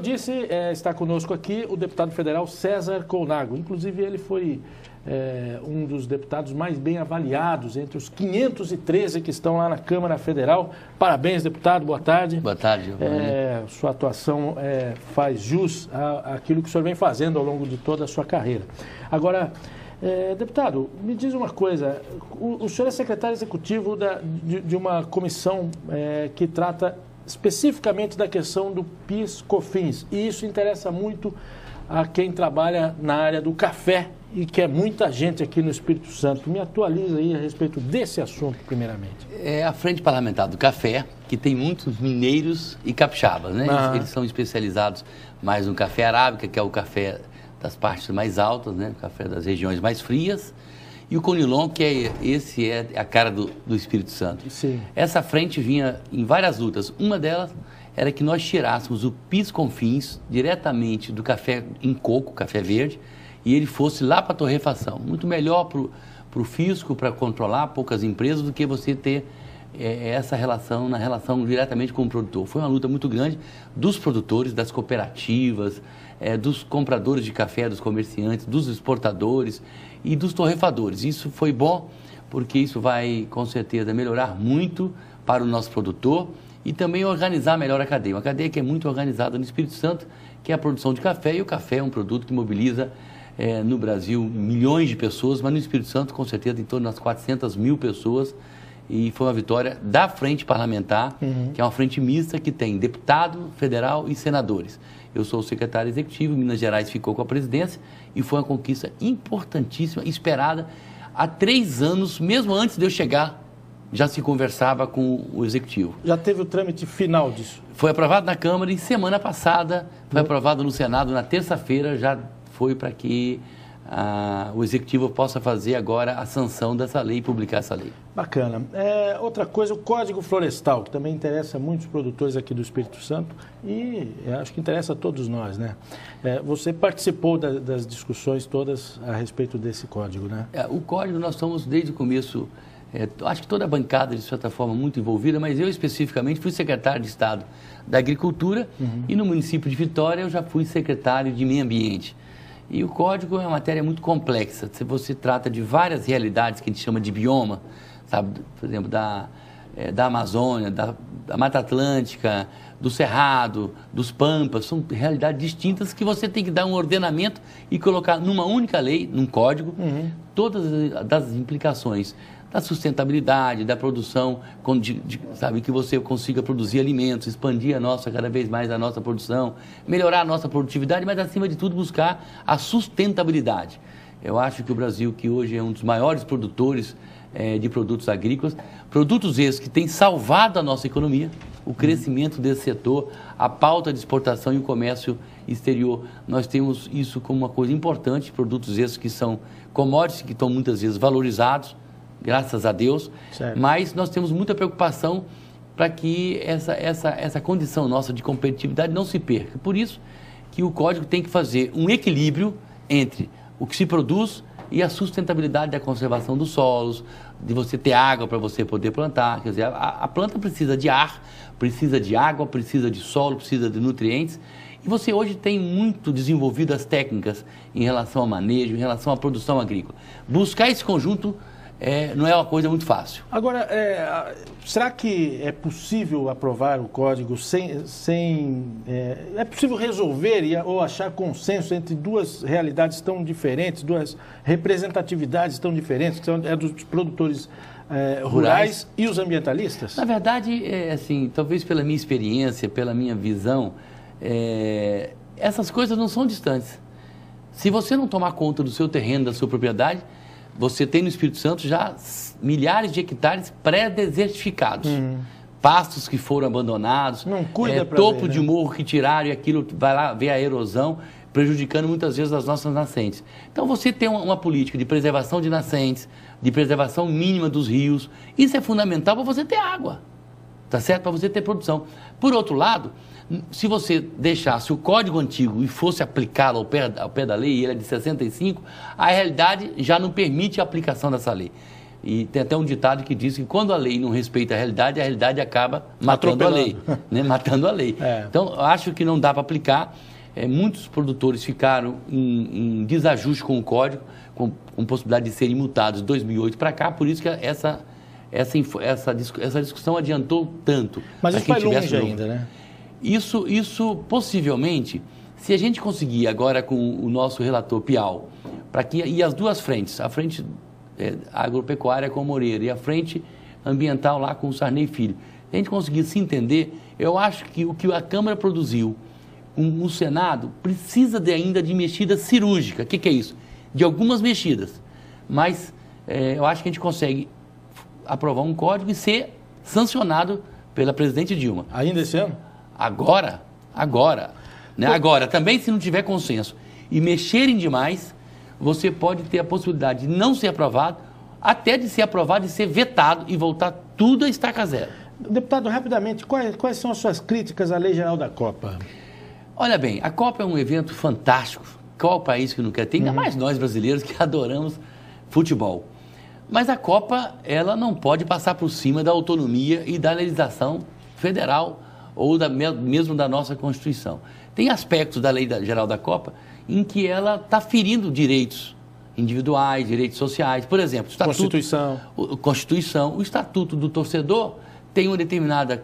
disse, está conosco aqui o deputado federal César Colnago. Inclusive, ele foi um dos deputados mais bem avaliados entre os 513 que estão lá na Câmara Federal. Parabéns, deputado. Boa tarde. Boa tarde. Sua atuação faz jus àquilo que o senhor vem fazendo ao longo de toda a sua carreira. Agora, deputado, me diz uma coisa. O senhor é secretário executivo de uma comissão que trata especificamente da questão do PIS/COFINS. E isso interessa muito a quem trabalha na área do café e que é muita gente aqui no Espírito Santo. Me atualiza aí a respeito desse assunto, primeiramente. É a Frente Parlamentar do Café, que tem muitos mineiros e capixabas, né? Eles são especializados mais no café arábica, que é o café das partes mais altas, né? O café das regiões mais frias. E o Conilon, que é a cara do Espírito Santo. Sim. Essa frente vinha em várias lutas. Uma delas era que nós tirássemos o PIS/COFINS diretamente do café em coco, café verde, e ele fosse lá para a torrefação. Muito melhor para o fisco, para controlar poucas empresas, do que você ter essa relação, diretamente com o produtor. Foi uma luta muito grande dos produtores, das cooperativas, dos compradores de café, dos comerciantes, dos exportadores e dos torrefadores. Isso foi bom, porque isso vai, com certeza, melhorar muito para o nosso produtor e também organizar melhor a cadeia. Uma cadeia que é muito organizada no Espírito Santo, que é a produção de café, e o café é um produto que mobiliza no Brasil milhões de pessoas, mas no Espírito Santo, com certeza, em torno das 400 mil pessoas. E foi uma vitória da Frente Parlamentar, que é uma frente mista que tem deputado federal e senadores. Eu sou o secretário executivo, Minas Gerais ficou com a presidência e foi uma conquista importantíssima, esperada há 3 anos, mesmo antes de eu chegar, já se conversava com o executivo. Já teve o trâmite final disso? Foi aprovado na Câmara e semana passada foi aprovado no Senado, na terça-feira já foi para que o Executivo possa fazer agora a sanção dessa lei e publicar essa lei. Bacana. Outra coisa, o Código Florestal, que também interessa muitos produtores aqui do Espírito Santo e acho que interessa a todos nós, né? Você participou das discussões todas a respeito desse código, né? O código nós somos desde o começo, acho que toda a bancada de certa forma muito envolvida, mas eu especificamente fui secretário de Estado da Agricultura e no município de Vitória eu já fui secretário de Meio Ambiente. E o código é uma matéria muito complexa. Você trata de várias realidades que a gente chama de bioma, sabe? Por exemplo, da Amazônia, da Mata Atlântica, do Cerrado, dos Pampas. São realidades distintas que você tem que dar um ordenamento e colocar numa única lei, num código, todas as implicações da sustentabilidade, da produção, sabe, que você consiga produzir alimentos, expandir cada vez mais a nossa produção, melhorar a nossa produtividade, mas acima de tudo buscar a sustentabilidade. Eu acho que o Brasil, que hoje é um dos maiores produtores de produtos agrícolas, produtos esses que têm salvado a nossa economia, o crescimento desse setor, a pauta de exportação e o comércio exterior. Nós temos isso como uma coisa importante, produtos esses que são commodities, que estão muitas vezes valorizados, graças a Deus, certo. Mas nós temos muita preocupação para que essa condição nossa de competitividade não se perca. Por isso que o Código tem que fazer um equilíbrio entre o que se produz e a sustentabilidade da conservação dos solos, de você ter água para você poder plantar. Quer dizer, a planta precisa de ar, precisa de água, precisa de solo, precisa de nutrientes. E você hoje tem muito desenvolvido as técnicas em relação ao manejo, em relação à produção agrícola. Buscar esse conjunto não é uma coisa muito fácil. Agora, será que é possível aprovar o código é possível resolver ou achar consenso entre duas realidades tão diferentes, duas representatividades tão diferentes, que são dos produtores rurais e os ambientalistas? Na verdade, assim, talvez pela minha experiência, pela minha visão, essas coisas não são distantes. Se você não tomar conta do seu terreno, da sua propriedade, você tem no Espírito Santo já milhares de hectares pré-desertificados. Pastos que foram abandonados, topo de morro que tiraram e aquilo vai lá ver a erosão, prejudicando muitas vezes as nossas nascentes. Então você tem uma política de preservação de nascentes, de preservação mínima dos rios. Isso é fundamental para você ter água, tá certo? Para você ter produção. Por outro lado, se você deixasse o código antigo e fosse aplicá-lo ao pé da lei, e ele é de 65, a realidade já não permite a aplicação dessa lei. E tem até um ditado que diz que quando a lei não respeita a realidade acaba matando a lei, né? Matando a lei. Então, eu acho que não dá para aplicar. Muitos produtores ficaram em desajuste com o código, com possibilidade de serem multados de 2008 para cá, por isso que essa discussão adiantou tanto. Mas isso vai longe ainda, né? Isso possivelmente, se a gente conseguir agora com o nosso relator Piau, e as duas frentes, a frente agropecuária com o Moreira e a frente ambiental lá com o Sarney Filho, se a gente conseguir se entender, eu acho que o que a Câmara produziu, o Senado precisa ainda de mexida cirúrgica. O que é isso? De algumas mexidas. Mas eu acho que a gente consegue aprovar um código e ser sancionado pela presidente Dilma. Ainda esse ano? Agora. Né? Agora, também se não tiver consenso e mexerem demais, você pode ter a possibilidade de não ser aprovado, até de ser aprovado e ser vetado e voltar tudo a estaca zero. Deputado, rapidamente, quais são as suas críticas à Lei Geral da Copa? Olha bem, a Copa é um evento fantástico. Qual país que não quer ter? Ainda mais nós brasileiros que adoramos futebol. Mas a Copa, ela não pode passar por cima da autonomia e da legislação federal ou mesmo da nossa Constituição. Tem aspectos da Lei Geral da Copa em que ela está ferindo direitos individuais, direitos sociais. Por exemplo, o Estatuto, Constituição, o Estatuto do Torcedor tem uma determinada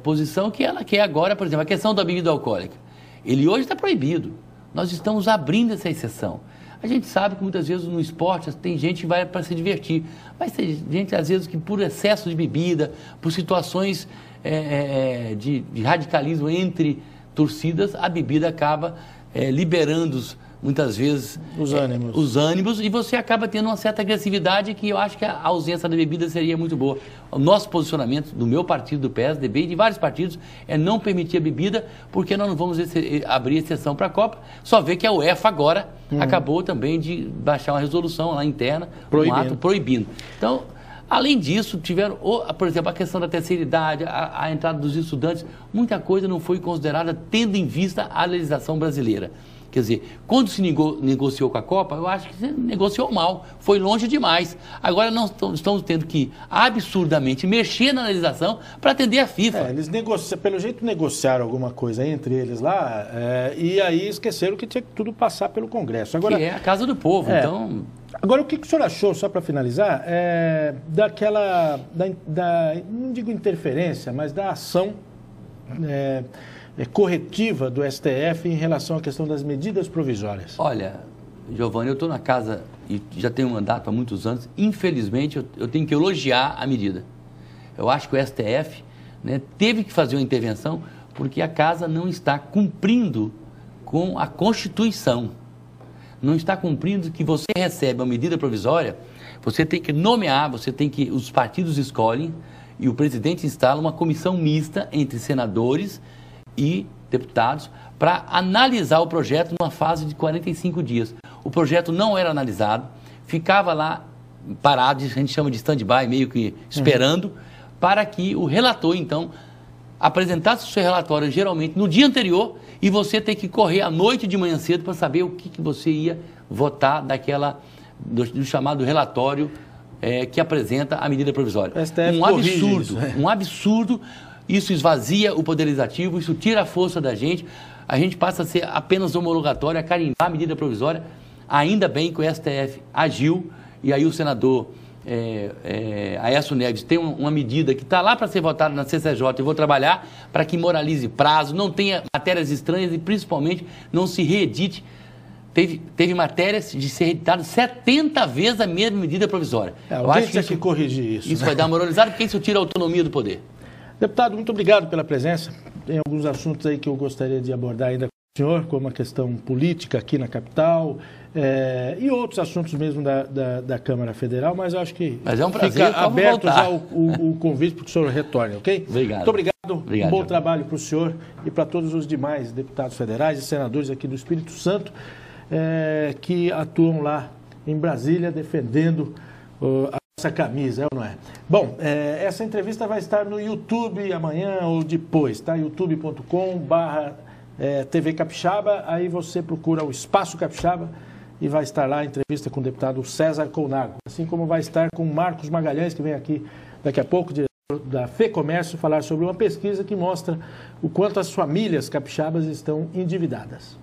posição que ela quer agora, por exemplo, a questão da bebida alcoólica. Ele hoje está proibido. Nós estamos abrindo essa exceção. A gente sabe que muitas vezes no esporte tem gente que vai para se divertir, mas tem gente às vezes que por excesso de bebida, por situações de radicalismo entre torcidas, a bebida acaba liberando muitas vezes os ânimos e você acaba tendo uma certa agressividade que eu acho que a ausência da bebida seria muito boa. O nosso posicionamento do meu partido, do PSDB e de vários partidos é não permitir a bebida, porque nós não vamos abrir exceção para a Copa. Só ver que a UEFA agora acabou também de baixar uma resolução lá interna, um ato proibindo. Então, além disso, tiveram, por exemplo, a questão da terceira idade, a entrada dos estudantes, muita coisa não foi considerada tendo em vista a legislação brasileira. Quer dizer, quando se negociou com a Copa, eu acho que se negociou mal, foi longe demais. Agora nós estamos tendo que absurdamente mexer na legislação para atender a FIFA. Eles pelo jeito negociaram alguma coisa entre eles lá e aí esqueceram que tinha que tudo passar pelo Congresso. Agora, que é a casa do povo, então... Agora, o que o senhor achou, só para finalizar, não digo interferência, mas da ação corretiva do STF em relação à questão das medidas provisórias? Olha, Giovanni, eu estou na casa e já tenho um mandato há muitos anos. Infelizmente, eu tenho que elogiar a medida. Eu acho que o STF teve que fazer uma intervenção porque a casa não está cumprindo com a Constituição. Não está cumprindo que você recebe uma medida provisória, você tem que nomear, os partidos escolhem e o presidente instala uma comissão mista entre senadores e deputados para analisar o projeto numa fase de 45 dias. O projeto não era analisado, ficava lá parado, a gente chama de stand-by, meio que esperando, para que o relator, então, apresentasse o seu relatório geralmente no dia anterior e você ter que correr à noite de manhã cedo para saber o que você ia votar do chamado relatório que apresenta a medida provisória. Um absurdo. Isso esvazia o poder legislativo, isso tira a força da gente, a gente passa a ser apenas homologatório, a carimbar a medida provisória. Ainda bem que o STF agiu e aí o senador Aécio Neves tem uma medida que está lá para ser votada na CCJ. Eu vou trabalhar para que moralize prazo, não tenha matérias estranhas e principalmente não se reedite. Teve matérias de ser editado 70 vezes a mesma medida provisória. Eu acho que isso corrigir isso. Isso vai dar moralizado porque isso tira a autonomia do poder. Deputado, muito obrigado pela presença. Tem alguns assuntos aí que eu gostaria de abordar ainda com o senhor, como a questão política aqui na capital e outros assuntos mesmo da Câmara Federal, mas eu acho que é um prazer, fica aberto já o convite para que o senhor retorne, ok? Obrigado. Muito obrigado. Um bom trabalho para o senhor e para todos os demais deputados federais e senadores aqui do Espírito Santo que atuam lá em Brasília defendendo essa camisa, ou não é? Bom, essa entrevista vai estar no YouTube amanhã ou depois, tá? youtube.com/TV Capixaba, aí você procura o Espaço Capixaba e vai estar lá a entrevista com o deputado César Colnago, assim como vai estar com Marcos Magalhães, que vem aqui daqui a pouco, diretor da FEComércio, falar sobre uma pesquisa que mostra o quanto as famílias capixabas estão endividadas.